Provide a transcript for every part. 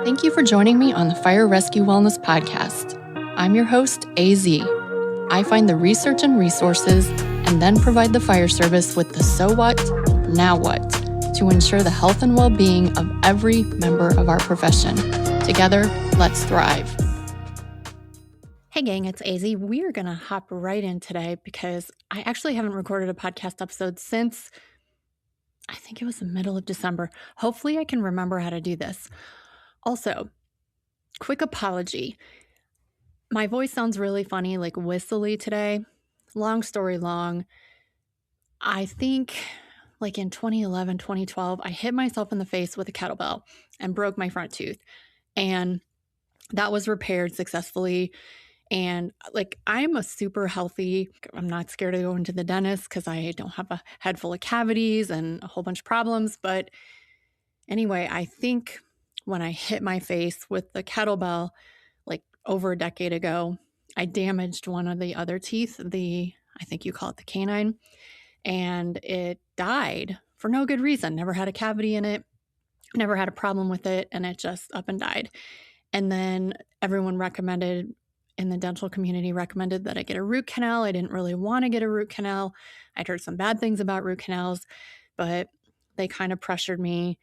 Thank you for joining me on the Fire Rescue Wellness Podcast. I'm your host, AZ. I find the research and resources and then provide the fire service with the so what, now what, to ensure the health and well-being of every member of our profession. Together, let's thrive. Hey gang, it's AZ. We are going to hop right in today because I actually haven't recorded a podcast episode since I think it was the middle of December. Hopefully I can remember how to do this. Also, quick apology. My voice sounds really funny, like whistly today. Long story long. I think like in 2011, 2012, I hit myself in the face with a kettlebell and broke my front tooth. And that was repaired successfully. And like, I'm a super healthy, I'm not scared to go into the dentist because I don't have a head full of cavities and a whole bunch of problems. But anyway, I think when I hit my face with the kettlebell, like over a decade ago, I damaged one of the other teeth, I think you call it the canine, and it died for no good reason. Never had a cavity in it, never had a problem with it, and it just up and died. And then everyone in the dental community recommended that I get a root canal. I didn't really want to get a root canal. I'd heard some bad things about root canals, but they kind of pressured me.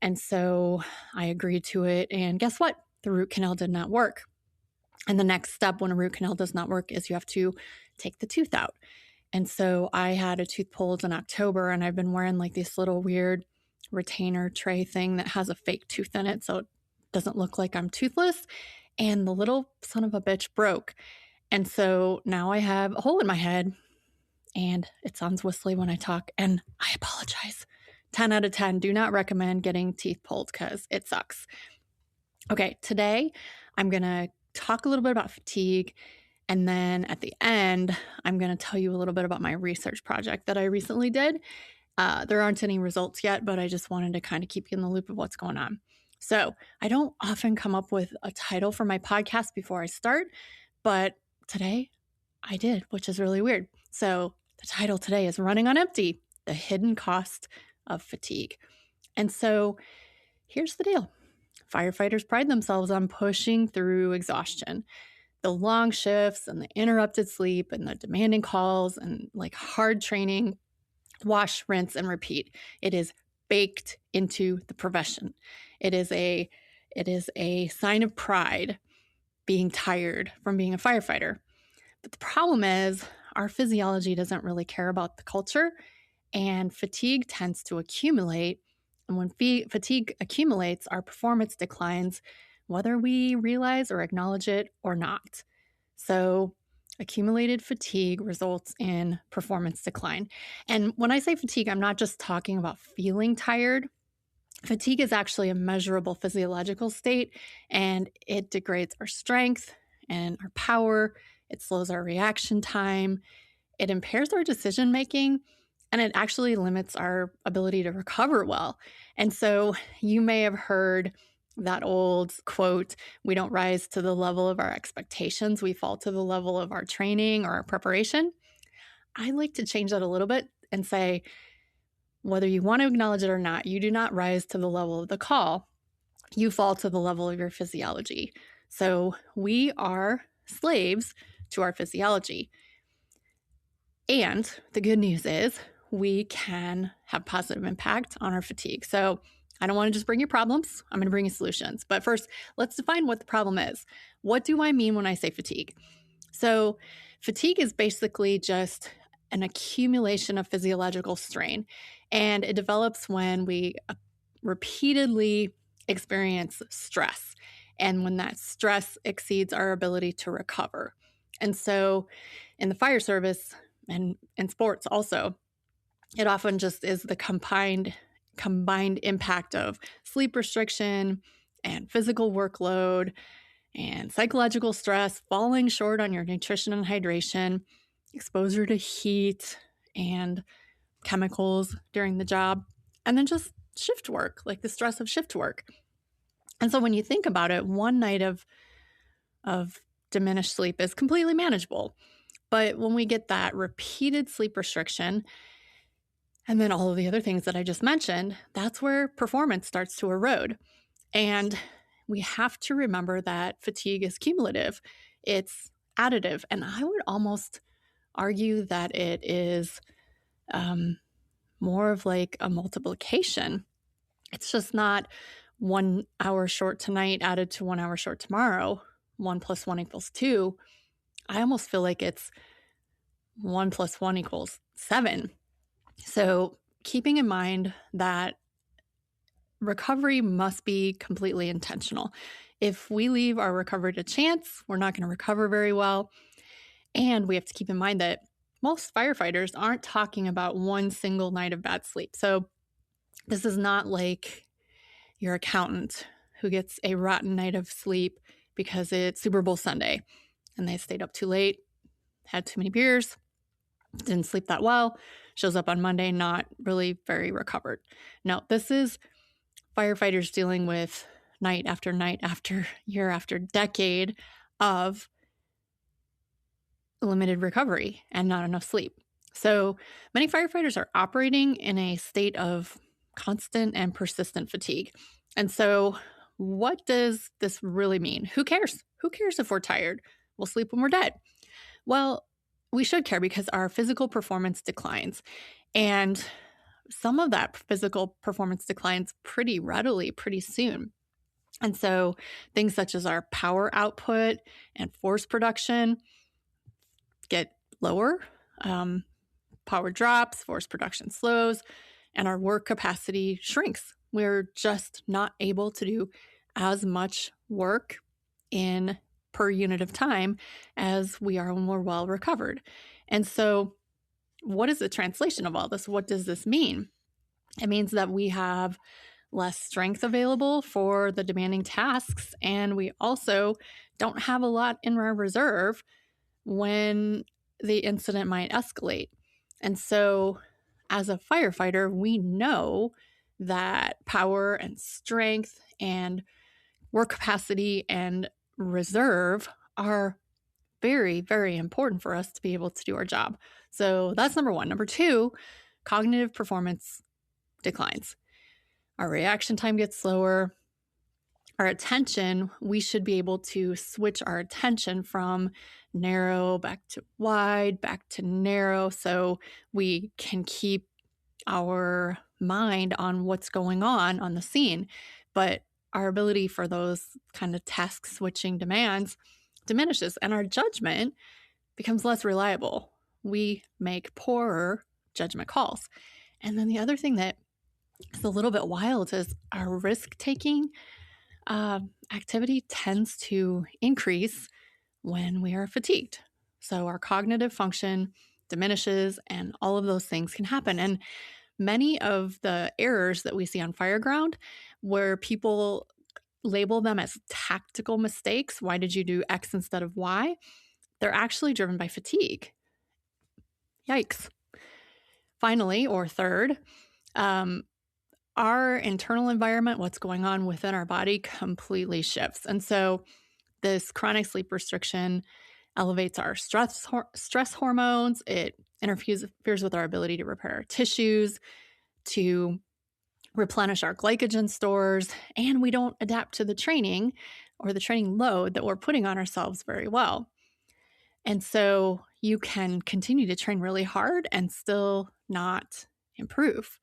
And so I agreed to it. And guess what? The root canal did not work. And the next step when a root canal does not work is you have to take the tooth out. And so I had a tooth pulled in October, and I've been wearing like this little weird retainer tray thing that has a fake tooth in it, so it doesn't look like I'm toothless. And the little son of a bitch broke. And so now I have a hole in my head, and it sounds whistly when I talk, and I apologize. 10 out of 10, do not recommend getting teeth pulled because it sucks. Okay, today I'm going to talk a little bit about fatigue, and then at the end, I'm going to tell you a little bit about my research project that I recently did. There aren't any results yet, but I just wanted to kind of keep you in the loop of what's going on. So I don't often come up with a title for my podcast before I start, but today I did, which is really weird. So the title today is Running on Empty, the Hidden Cost of Fatigue. And so here's the deal. Firefighters pride themselves on pushing through exhaustion. The long shifts and the interrupted sleep and the demanding calls and like hard training, wash, rinse, and repeat. It is baked into the profession. It is a sign of pride being tired from being a firefighter. But the problem is our physiology doesn't really care about the culture, and fatigue tends to accumulate. And when fatigue accumulates, our performance declines, whether we realize or acknowledge it or not. So accumulated fatigue results in performance decline. And when I say fatigue, I'm not just talking about feeling tired. Fatigue is actually a measurable physiological state, and it degrades our strength and our power. It slows our reaction time. It impairs our decision making, and it actually limits our ability to recover well. And so you may have heard that old quote, we don't rise to the level of our expectations, we fall to the level of our training or our preparation. I like to change that a little bit and say, whether you want to acknowledge it or not, you do not rise to the level of the call. You fall to the level of your physiology. So we are slaves to our physiology. And the good news is we can have positive impact on our fatigue. So I don't want to just bring you problems. I'm going to bring you solutions. But first, let's define what the problem is. What do I mean when I say fatigue? So fatigue is basically just an accumulation of physiological strain, and it develops when we repeatedly experience stress, and when that stress exceeds our ability to recover. And so in the fire service and in sports also, it often just is the combined impact of sleep restriction and physical workload and psychological stress, falling short on your nutrition and hydration, exposure to heat and chemicals during the job, and then just shift work, like the stress of shift work. And so when you think about it, one night of diminished sleep is completely manageable. But when we get that repeated sleep restriction, and then all of the other things that I just mentioned, that's where performance starts to erode. And we have to remember that fatigue is cumulative. It's additive. And I would almost argue that it is more of like a multiplication. It's just not 1 hour short tonight added to 1 hour short tomorrow. 1 + 1 = 2. I almost feel like it's 1 + 1 = 7. So keeping in mind that recovery must be completely intentional. If we leave our recovery to chance, we're not going to recover very well. And we have to keep in mind that most firefighters aren't talking about one single night of bad sleep. So this is not like your accountant who gets a rotten night of sleep because it's Super Bowl Sunday and they stayed up too late, had too many beers, didn't sleep that well, shows up on Monday not really very recovered. No, this is firefighters dealing with night after night after year after decade of limited recovery and not enough sleep. So many firefighters are operating in a state of constant and persistent fatigue. And so what does this really mean? Who cares? Who cares if we're tired? We'll sleep when we're dead. Well, we should care because our physical performance declines. And some of that physical performance declines pretty readily, pretty soon. And so things such as our power output and force production get lower. Power drops, force production slows, and our work capacity shrinks. We're just not able to do as much work in per unit of time as we are when we're well recovered. And so what is the translation of all this? What does this mean? It means that we have less strength available for the demanding tasks, and we also don't have a lot in our reserve when the incident might escalate. And so as a firefighter, we know that power and strength and work capacity and reserve are very, very important for us to be able to do our job. So that's number one. Number two, cognitive performance declines. Our reaction time gets slower. Our attention, we should be able to switch our attention from narrow back to wide, back to narrow, so we can keep our mind on what's going on the scene. But our ability for those kind of task switching demands diminishes, and our judgment becomes less reliable. We make poorer judgment calls. And then the other thing that is a little bit wild is our risk-taking activity tends to increase when we are fatigued. So our cognitive function diminishes and all of those things can happen. And many of the errors that we see on fireground where people label them as tactical mistakes, why did you do X instead of Y? They're actually driven by fatigue. Yikes. Finally, or third, our internal environment, what's going on within our body, completely shifts. And so this chronic sleep restriction elevates our stress hormones. It interferes with our ability to repair our tissues, to replenish our glycogen stores, and we don't adapt to the training or the training load that we're putting on ourselves very well. And so you can continue to train really hard and still not improve.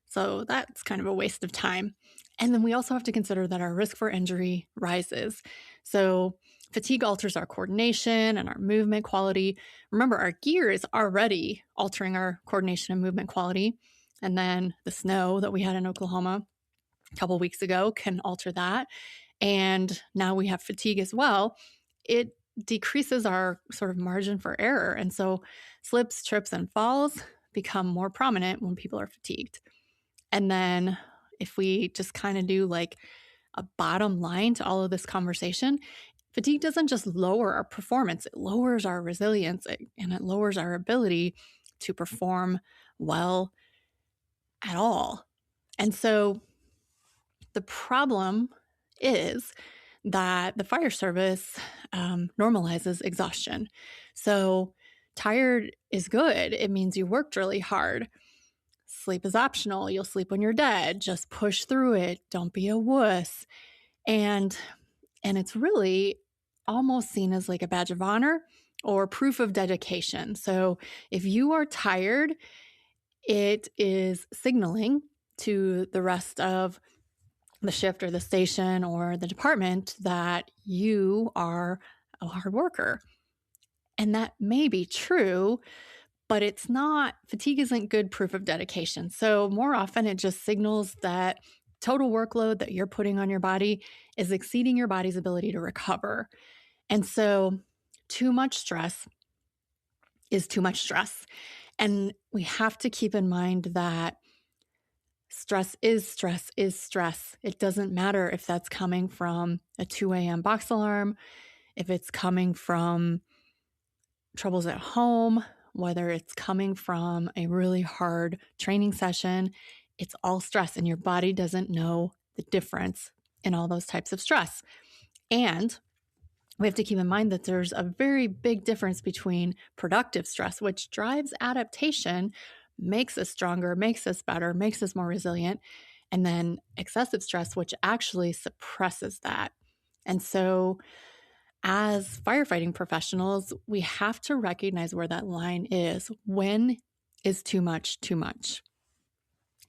So that's kind of a waste of time. And then we also have to consider that our risk for injury rises. So fatigue alters our coordination and our movement quality. Remember, our gear is already altering our coordination and movement quality. And then the snow that we had in Oklahoma a couple of weeks ago can alter that. And now we have fatigue as well. It decreases our sort of margin for error. And so slips, trips, and falls become more prominent when people are fatigued. And then if we just kind of do like a bottom line to all of this conversation, fatigue doesn't just lower our performance, it lowers our resilience and it lowers our ability to perform well at all. And so the problem is that the fire service normalizes exhaustion. So tired is good. It means you worked really hard. Sleep is optional. You'll sleep when you're dead. Just push through it. Don't be a wuss. And it's really almost seen as like a badge of honor or proof of dedication. So if you are tired, it is signaling to the rest of the shift or the station or the department that you are a hard worker. And that may be true, but it's not, fatigue isn't good proof of dedication. So more often it just signals that total workload that you're putting on your body is exceeding your body's ability to recover. And so too much stress is too much stress. And we have to keep in mind that stress is stress is stress. It doesn't matter if that's coming from a 2 a.m. box alarm, if it's coming from troubles at home, whether it's coming from a really hard training session, it's all stress, and your body doesn't know the difference in all those types of stress. And we have to keep in mind that there's a very big difference between productive stress, which drives adaptation, makes us stronger, makes us better, makes us more resilient, and then excessive stress, which actually suppresses that. And so as firefighting professionals, we have to recognize where that line is. When is too much too much?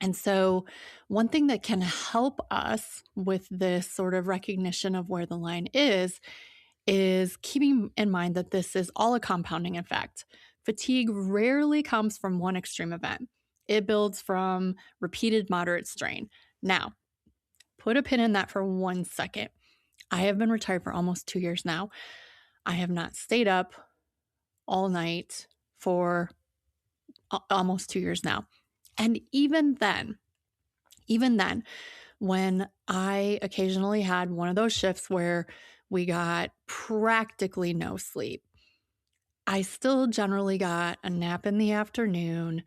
And so one thing that can help us with this sort of recognition of where the line is keeping in mind that this is all a compounding effect. Fatigue rarely comes from one extreme event. It builds from repeated moderate strain. Now, put a pin in that for 1 second. I have been retired for almost 2 years now. I have not stayed up all night for almost 2 years now. And even then, when I occasionally had one of those shifts where we got practically no sleep, I still generally got a nap in the afternoon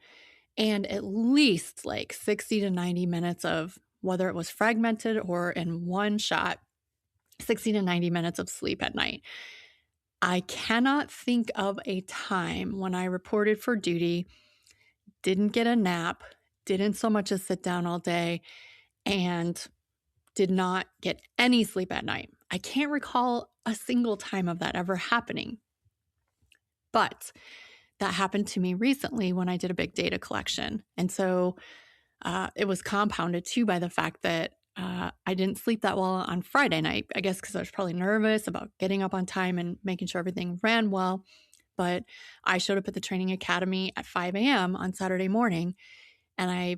and at least like 60 to 90 minutes of, whether it was fragmented or in one shot, 60 to 90 minutes of sleep at night. I cannot think of a time when I reported for duty, didn't get a nap, didn't so much as sit down all day, and did not get any sleep at night. I can't recall a single time of that ever happening. But that happened to me recently when I did a big data collection. And so it was compounded too by the fact that I didn't sleep that well on Friday night, I guess because I was probably nervous about getting up on time and making sure everything ran well. But I showed up at the training academy at 5 a.m. on Saturday morning, and I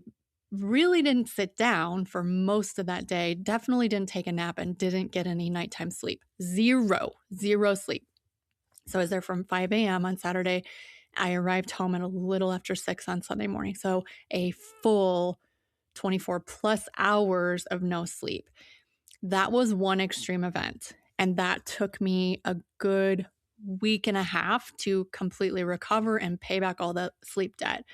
really didn't sit down for most of that day, definitely didn't take a nap, and didn't get any nighttime sleep. Zero sleep. So I was there from 5 a.m. on Saturday. I arrived home at a little after 6 on Sunday morning. So a full 24 plus hours of no sleep. That was one extreme event. And that took me a good week and a half to completely recover and pay back all the sleep debt.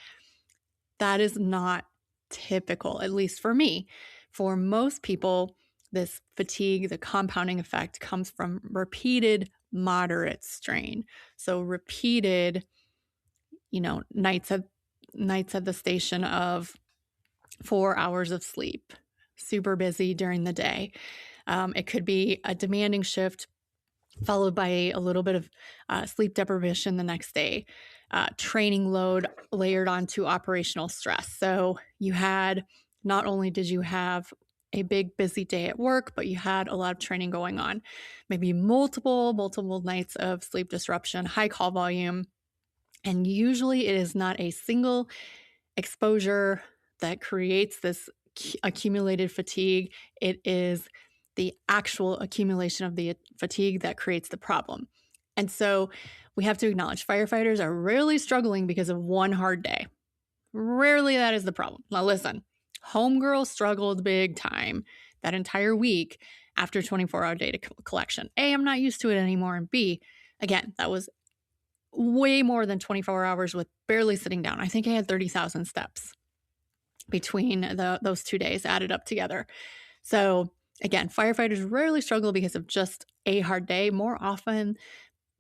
That is not typical, at least for me. For most people, this fatigue, the compounding effect, comes from repeated moderate strain. So repeated, nights at the station of 4 hours of sleep, super busy during the day. It could be a demanding shift followed by a little bit of sleep deprivation the next day, training load layered onto operational stress. So you had, not only did you have a big busy day at work, but you had a lot of training going on, maybe multiple nights of sleep disruption, high call volume. And usually it is not a single exposure that creates this accumulated fatigue. It is the actual accumulation of the fatigue that creates the problem. And so we have to acknowledge firefighters are rarely struggling because of one hard day. Rarely that is the problem. Now listen, homegirl struggled big time that entire week after 24-hour data collection. A, I'm not used to it anymore. And B, again, that was way more than 24 hours with barely sitting down. I think I had 30,000 steps between those 2 days added up together. So again, firefighters rarely struggle because of just a hard day. More often,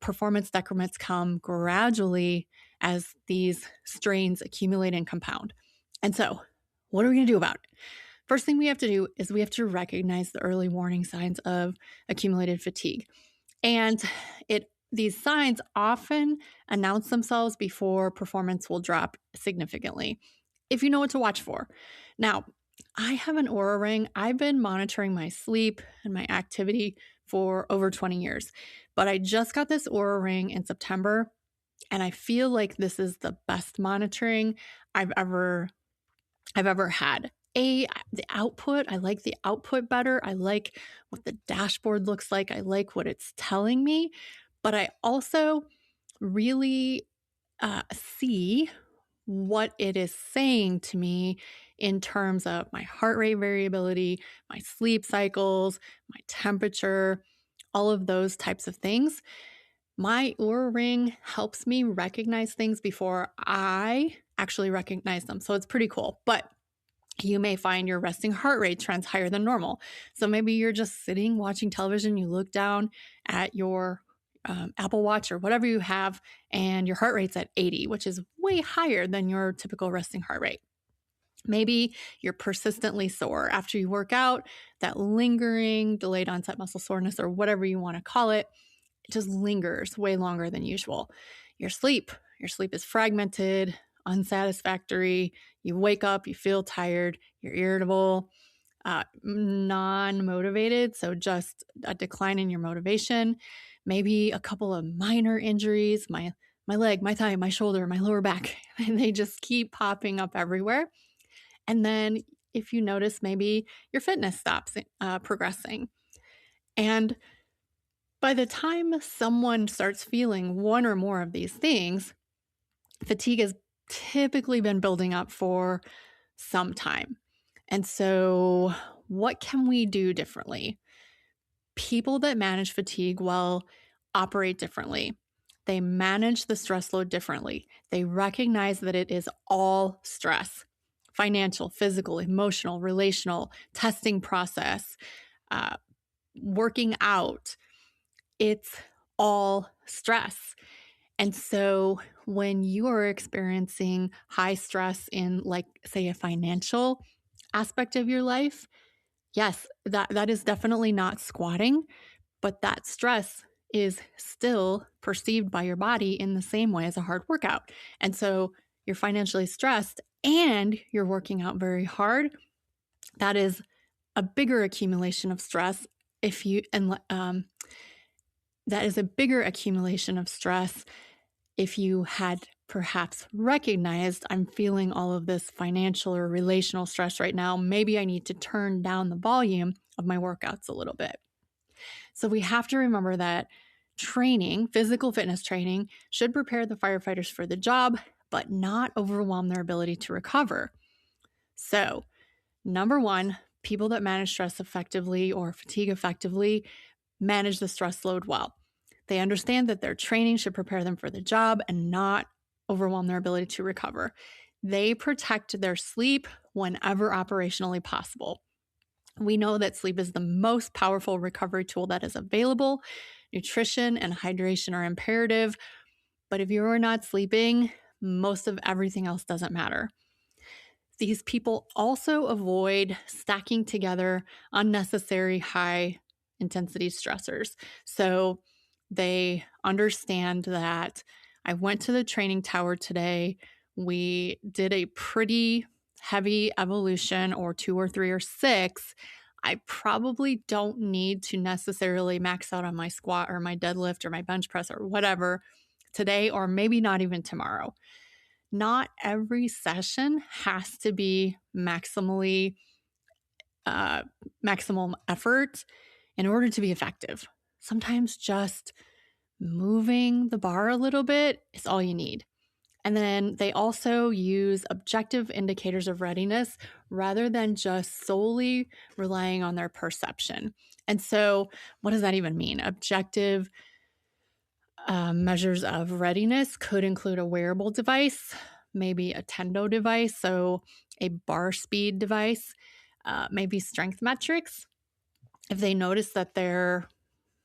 performance decrements come gradually as these strains accumulate and compound. And so what are we going to do about it? first thing we have to do is we have to recognize the early warning signs of accumulated fatigue. And these signs often announce themselves before performance will drop significantly, if you know what to watch for. Now, I have an Oura ring. I've been monitoring my sleep and my activity for over 20 years, but I just got this Oura ring in September, and I feel like this is the best monitoring I've ever had. The output, I like the output better. I like what the dashboard looks like. I like what it's telling me, but I also really see what it is saying to me in terms of my heart rate variability, my sleep cycles, my temperature, all of those types of things. My Oura ring helps me recognize things before I actually recognize them. So it's pretty cool. But you may find your resting heart rate trends higher than normal. So maybe you're just sitting watching television, you look down at your Apple Watch or whatever you have, and your heart rate's at 80, which is way higher than your typical resting heart rate. Maybe you're persistently sore after you work out, that lingering delayed onset muscle soreness or whatever you want to call it, it just lingers way longer than usual. Your sleep is fragmented, unsatisfactory. You wake up, you feel tired, you're irritable, non-motivated, so just a decline in your motivation. Maybe a couple of minor injuries, my leg, my thigh, my shoulder, my lower back, and they just keep popping up everywhere. And then if you notice, maybe your fitness stops progressing. And by the time someone starts feeling one or more of these things, fatigue has typically been building up for some time. And so what can we do differently? People that manage fatigue well operate differently. They manage the stress load differently. They recognize that it is all stress: financial, physical, emotional, relational, testing process, working out. It's all stress. And so when you are experiencing high stress in, like, say, a financial aspect of your life, yes, that is definitely not squatting, but that stress is still perceived by your body in the same way as a hard workout. And so you're financially stressed and you're working out very hard. That is a bigger accumulation of stress that is a bigger accumulation of stress if you had perhaps recognized, I'm feeling all of this financial or relational stress right now. Maybe I need to turn down the volume of my workouts a little bit. So we have to remember that training, physical fitness training, should prepare the firefighters for the job, but not overwhelm their ability to recover. So, number one, people that manage stress effectively or fatigue effectively manage the stress load well. They understand that their training should prepare them for the job and not overwhelm their ability to recover. They protect their sleep whenever operationally possible. We know that sleep is the most powerful recovery tool that is available. Nutrition and hydration are imperative, but if you are not sleeping, most of everything else doesn't matter. These people also avoid stacking together unnecessary high intensity stressors. So they understand that I went to the training tower today. We did a pretty heavy evolution, or 2 or 3 or 6. I probably don't need to necessarily max out on my squat or my deadlift or my bench press or whatever today, or maybe not even tomorrow. Not every session has to be maximum effort in order to be effective. Sometimes just moving the bar a little bit is all you need. And then they also use objective indicators of readiness rather than just solely relying on their perception. And so what does that even mean? Objective measures of readiness could include a wearable device, maybe a Tendo device, so a bar speed device, maybe strength metrics. If they notice that their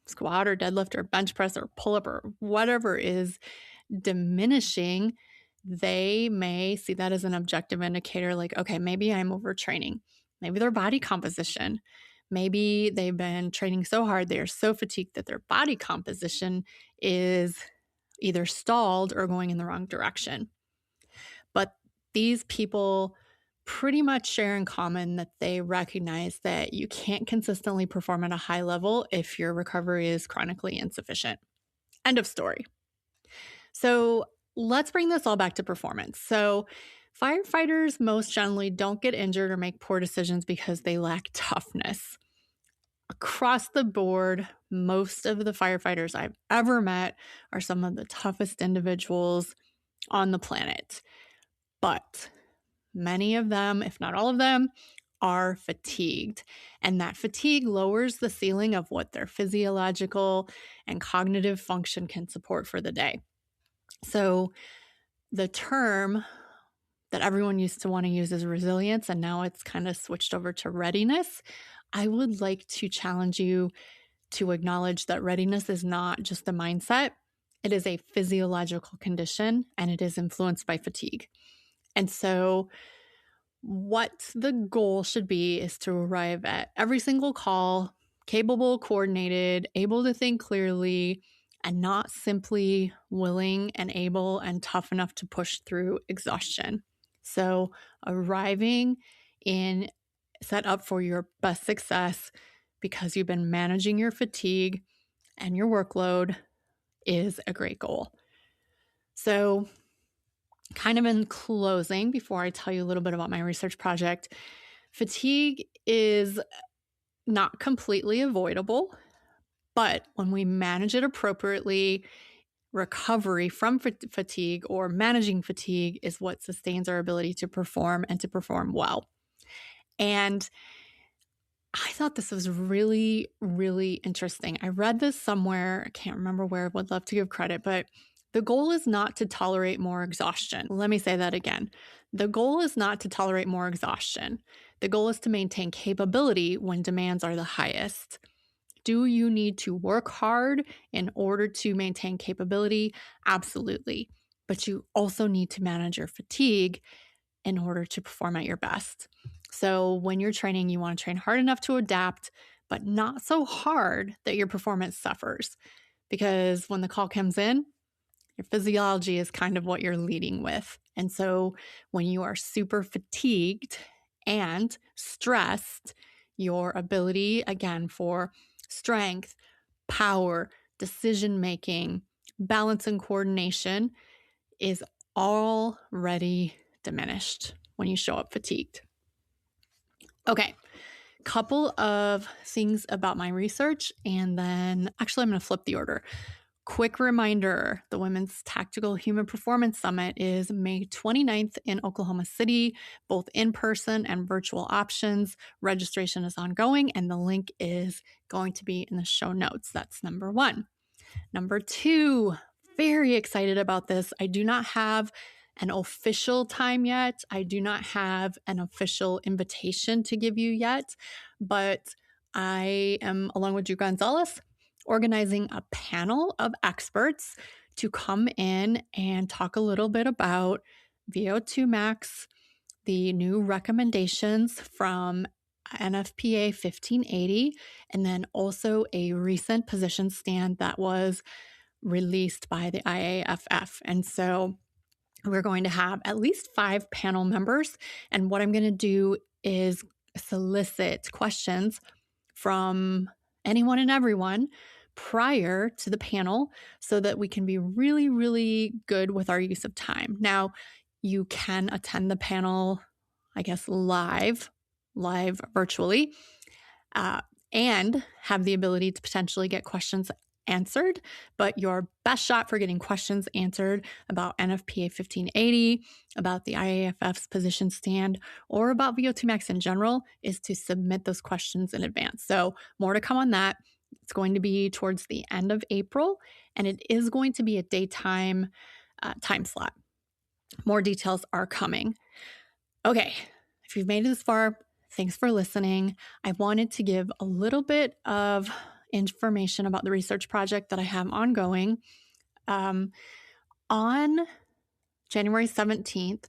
squat or deadlift or bench press or pull up or whatever is diminishing, they may see that as an objective indicator, like, okay, maybe I'm overtraining. maybe their body composition. Maybe they've been training so hard, they are so fatigued that their body composition is either stalled or going in the wrong direction. But these people pretty much share in common that they recognize that you can't consistently perform at a high level if your recovery is chronically insufficient. End of story. So let's bring this all back to performance. So firefighters most generally don't get injured or make poor decisions because they lack toughness. Across the board, most of the firefighters I've ever met are some of the toughest individuals on the planet. But many of them, if not all of them, are fatigued. And that fatigue lowers the ceiling of what their physiological and cognitive function can support for the day. So the term that everyone used to want to use is resilience, and now it's kind of switched over to readiness. I would like to challenge you to acknowledge that readiness is not just a mindset. It is a physiological condition, and it is influenced by fatigue. And so what the goal should be is to arrive at every single call, capable, coordinated, able to think clearly, and not simply willing and able and tough enough to push through exhaustion. So arriving in set up for your best success because you've been managing your fatigue and your workload is a great goal. So kind of in closing, before I tell you a little bit about my research project, fatigue is not completely avoidable, but when we manage it appropriately, recovery from fatigue or managing fatigue is what sustains our ability to perform and to perform well. And I thought this was really, really interesting. I read this somewhere. I can't remember where. I would love to give credit, but the goal is not to tolerate more exhaustion. Let me say that again. The goal is not to tolerate more exhaustion. The goal is to maintain capability when demands are the highest. Do you need to work hard in order to maintain capability? Absolutely. But you also need to manage your fatigue in order to perform at your best. So when you're training, you want to train hard enough to adapt, but not so hard that your performance suffers. Because when the call comes in, your physiology is kind of what you're leading with. And so when you are super fatigued and stressed, your ability, again, for strength, power, decision-making, balance, and coordination is already diminished when you show up fatigued. Okay, couple of things about my research, and then actually I'm going to flip the order. Quick reminder, the Women's Tactical Human Performance Summit is May 29th in Oklahoma City, both in-person and virtual options. Registration is ongoing, and the link is going to be in the show notes. That's number one. Number two, very excited about this. I do not have an official time yet. I do not have an official invitation to give you yet, but I am, along with Drew Gonzalez, organizing a panel of experts to come in and talk a little bit about VO2 max, the new recommendations from NFPA 1580, and then also a recent position stand that was released by the IAFF. And so we're going to have at least 5 panel members. And what I'm going to do is solicit questions from anyone and everyone prior to the panel so that we can be really, really good with our use of time. Now, you can attend the panel, I guess, live virtually, and have the ability to potentially get questions answered, but your best shot for getting questions answered about NFPA 1580, about the IAFF's position stand, or about VO2 max in general is to submit those questions in advance. So more to come on that. It's going to be towards the end of April, and it is going to be a daytime time slot. More details are coming. Okay, if you've made it this far, thanks for listening. I wanted to give a little bit of information about the research project that I have ongoing. On January 17th,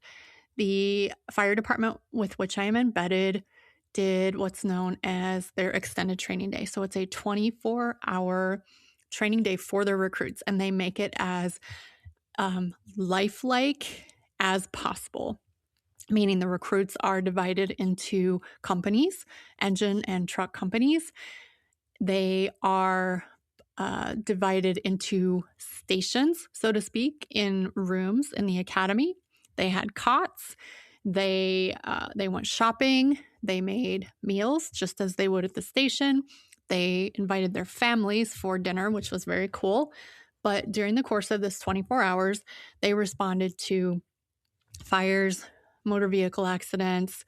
the fire department with which I am embedded did what's known as their extended training day. So it's a 24-hour training day for their recruits, and they make it as lifelike as possible, meaning the recruits are divided into companies, engine and truck companies. They are divided into stations, so to speak, in rooms in the academy. They had cots. They went shopping. They made meals just as they would at the station. They invited their families for dinner, which was very cool. But during the course of this 24 hours, they responded to fires, motor vehicle accidents,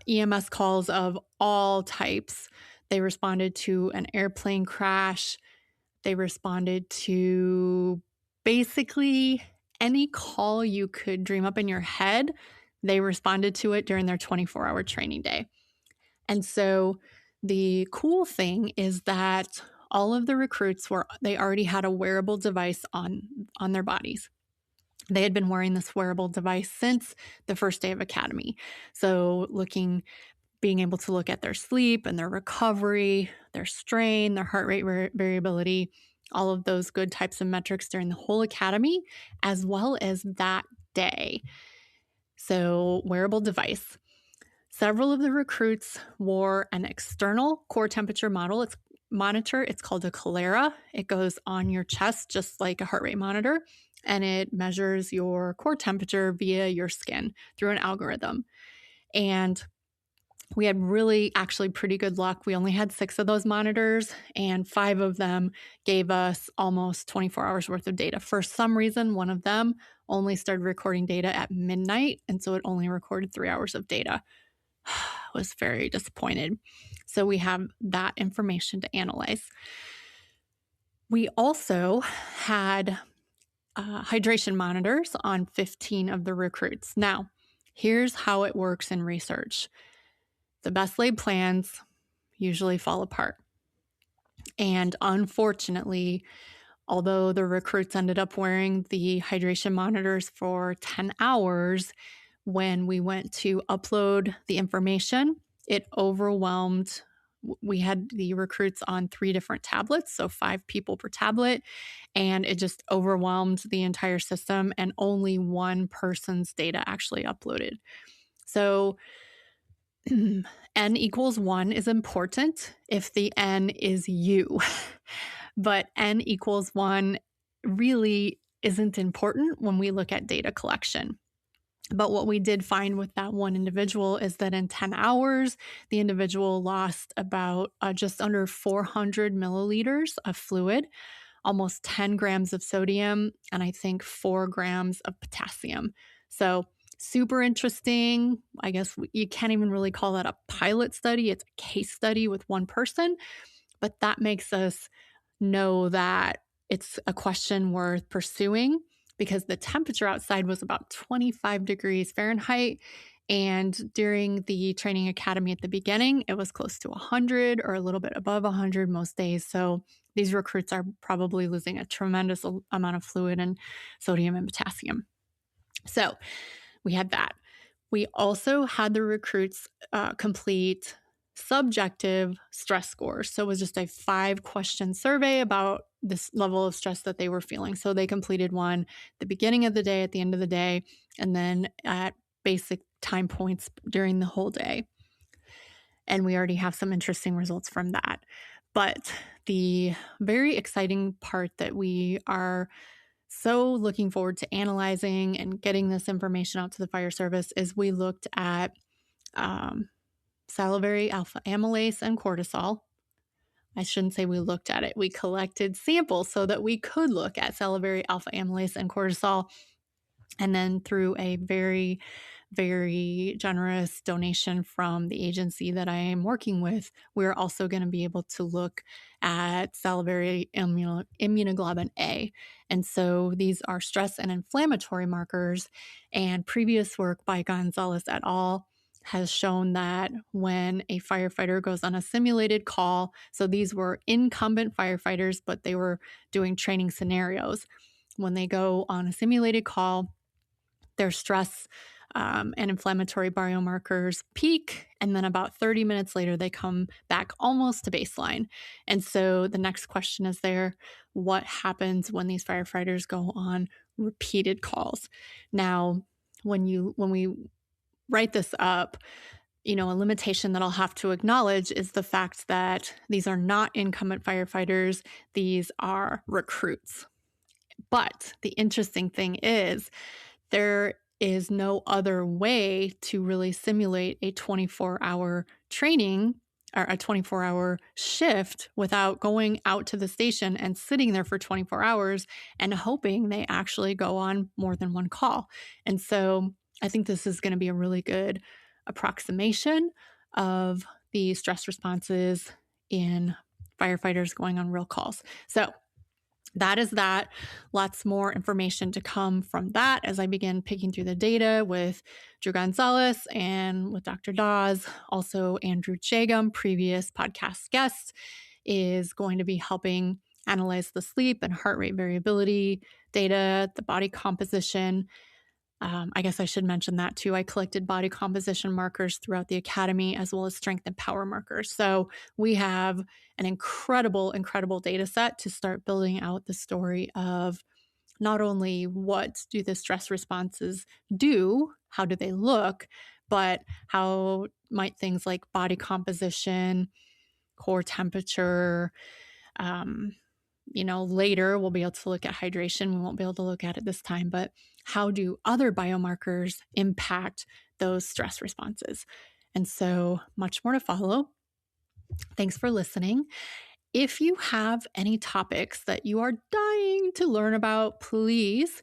EMS calls of all types. They responded to an airplane crash. They responded to basically any call you could dream up in your head. They responded to it during their 24-hour training day. And so the cool thing is that all of the recruits they already had a wearable device on their bodies. They had been wearing this wearable device since the first day of academy. So being able to look at their sleep and their recovery, their strain, their heart rate variability, all of those good types of metrics during the whole academy, as well as that day. So wearable device. Several of the recruits wore an external core temperature monitor. It's called a Calera. It goes on your chest just like a heart rate monitor, and it measures your core temperature via your skin through an algorithm. And we had actually pretty good luck. We only had 6 of those monitors, and 5 of them gave us almost 24 hours worth of data. For some reason, one of them only started recording data at midnight, and so it only recorded 3 hours of data. I was very disappointed. So we have that information to analyze. We also had hydration monitors on 15 of the recruits. Now, here's how it works in research. The best laid plans usually fall apart. And unfortunately, although the recruits ended up wearing the hydration monitors for 10 hours, when we went to upload the information, it overwhelmed. We had the recruits on 3 different tablets, so 5 people per tablet, and it just overwhelmed the entire system, and only one person's data actually uploaded. So N equals 1 is important if the N is you, but N equals 1 really isn't important when we look at data collection. But what we did find with that one individual is that in 10 hours, the individual lost about just under 400 milliliters of fluid, almost 10 grams of sodium, and I think 4 grams of potassium. So super interesting. I guess you can't even really call that a pilot study. It's a case study with one person, but that makes us know that it's a question worth pursuing, because the temperature outside was about 25 degrees Fahrenheit. And during the training academy at the beginning, it was close to 100 or a little bit above 100 most days. So these recruits are probably losing a tremendous amount of fluid and sodium and potassium. So we had that. We also had the recruits complete subjective stress scores. So it was just a 5-question survey about this level of stress that they were feeling. So they completed one at the beginning of the day, at the end of the day, and then at basic time points during the whole day. And we already have some interesting results from that. But the very exciting part that we are so looking forward to analyzing and getting this information out to the fire service is we looked at salivary alpha amylase and cortisol. I shouldn't say we looked at it. We collected samples so that we could look at salivary alpha amylase and cortisol. And then through a very, very generous donation from the agency that I am working with, we're also going to be able to look at salivary immunoglobulin A. And so these are stress and inflammatory markers. And previous work by Gonzalez et al. Has shown that when a firefighter goes on a simulated call, so these were incumbent firefighters, but they were doing training scenarios. When they go on a simulated call, their stress and inflammatory biomarkers peak. And then about 30 minutes later, they come back almost to baseline. And so the next question is there, what happens when these firefighters go on repeated calls? Now, when we write this up, a limitation that I'll have to acknowledge is the fact that these are not incumbent firefighters. These are recruits. But the interesting thing is there is no other way to really simulate a 24-hour training or a 24-hour shift without going out to the station and sitting there for 24 hours and hoping they actually go on more than one call. And so I think this is going to be a really good approximation of the stress responses in firefighters going on real calls. So that is that. Lots more information to come from that as I begin picking through the data with Drew Gonzalez and with Dr. Dawes. Also, Andrew Chagum, previous podcast guest, is going to be helping analyze the sleep and heart rate variability data, the body composition. I guess I should mention that too. I collected body composition markers throughout the academy as well as strength and power markers. So we have an incredible data set to start building out the story of not only what do the stress responses do, how do they look, but how might things like body composition, core temperature, later we'll be able to look at hydration. We won't be able to look at it this time, but how do other biomarkers impact those stress responses? And so much more to follow. Thanks for listening. If you have any topics that you are dying to learn about, please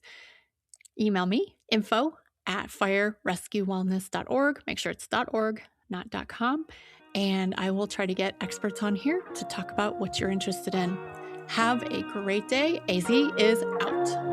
email me, info@firerescuewellness.org. Make sure it's .org, not .com. And I will try to get experts on here to talk about what you're interested in. Have a great day. AZ is out.